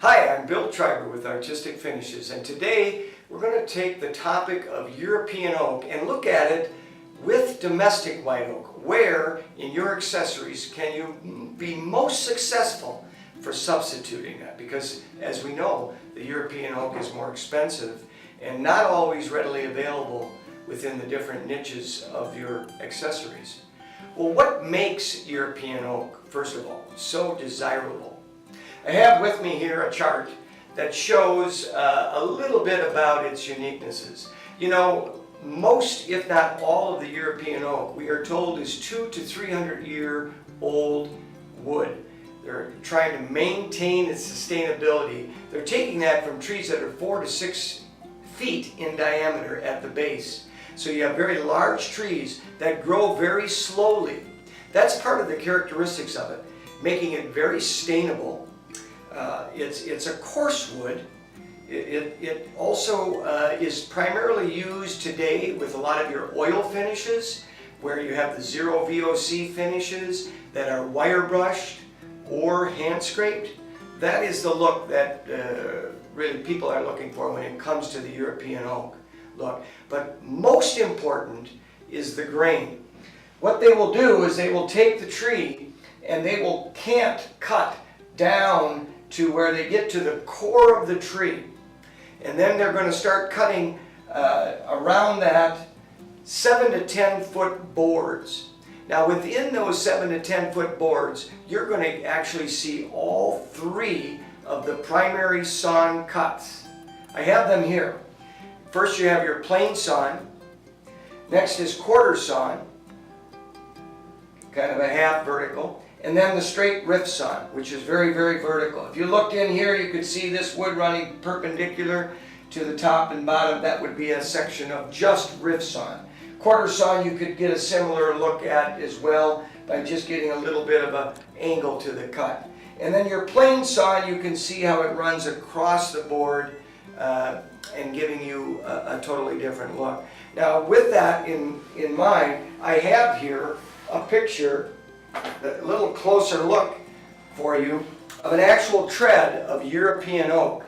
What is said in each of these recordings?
Hi, I'm Bill Treiber with Artistic Finishes, and today we're going to take the topic of European oak and look at it with domestic white oak. Where in your accessories can you be most successful for substituting that? Because as we know, the European oak is more expensive and not always readily available within the different niches of your accessories. Well, what makes European oak, first of all, so desirable? I have with me here a chart that shows a little bit about its uniquenesses. You know, most, if not all, of the European oak, we are told, is 200 to 300 year old wood. They're trying to maintain its sustainability. They're taking that from trees that are 4 to 6 feet in diameter at the base. So you have very large trees that grow very slowly. That's part of the characteristics of it, making it very stainable. It's a coarse wood. It also is primarily used today with a lot of your oil finishes, where you have the zero VOC finishes that are wire brushed or hand scraped. That is the look that really people are looking for when it comes to the European oak look. But most important is the grain. What they will do is they will take the tree and they will cut down to where they get to the core of the tree. And then they're going to start cutting around that 7 to 10 foot boards. Now within those 7 to 10 foot boards, you're going to actually see all three of the primary sawn cuts. I have them here. First you have your plain sawn. Next is quarter sawn, kind of a half vertical. And then the straight rift sawn, which is very, very vertical. If you looked in here, you could see this wood running perpendicular to the top and bottom. That would be a section of just rift sawn. Quarter sawn you could get a similar look at as well by just getting a little bit of an angle to the cut. And then your plain sawn, you can see how it runs across the board and giving you a totally different look. Now with that in mind, I have here a picture, a little closer look for you of an actual tread of European oak.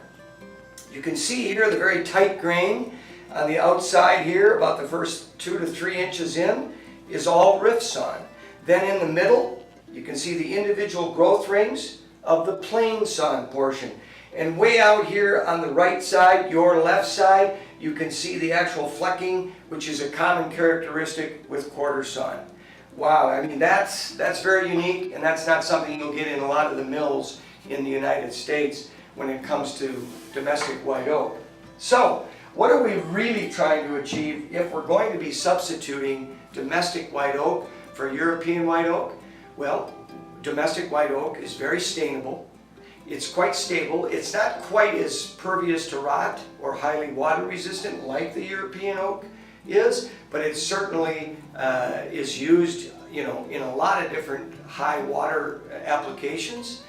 You can see here the very tight grain on the outside here, about the first 2 to 3 inches in, is all rift sawn. Then in the middle, you can see the individual growth rings of the plain sawn portion. And way out here on the right side, your left side, you can see the actual flecking, which is a common characteristic with quarter sawn. Wow, I mean that's very unique, and that's not something you'll get in a lot of the mills in the United States when it comes to domestic white oak. So, what are we really trying to achieve if we're going to be substituting domestic white oak for European white oak? Well, domestic white oak is very stainable. It's quite stable. It's not quite as pervious to rot or highly water resistant like the European oak is, but it certainly is used, you know, in a lot of different high water applications.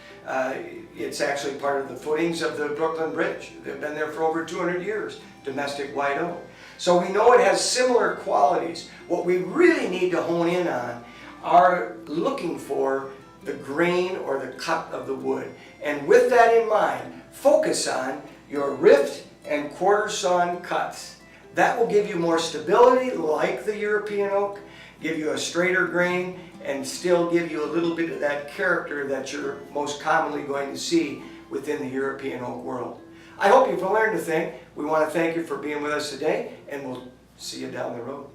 It's actually part of the footings of the Brooklyn Bridge. They've been there for over 200 years, domestic white oak. So we know it has similar qualities. What we really need to hone in on are looking for the grain or the cut of the wood. And with that in mind, focus on your rift and quarter sawn cuts. That will give you more stability like the European oak, give you a straighter grain, and still give you a little bit of that character that you're most commonly going to see within the European oak world. I hope you've learned a thing. We want to thank you for being with us today, and we'll see you down the road.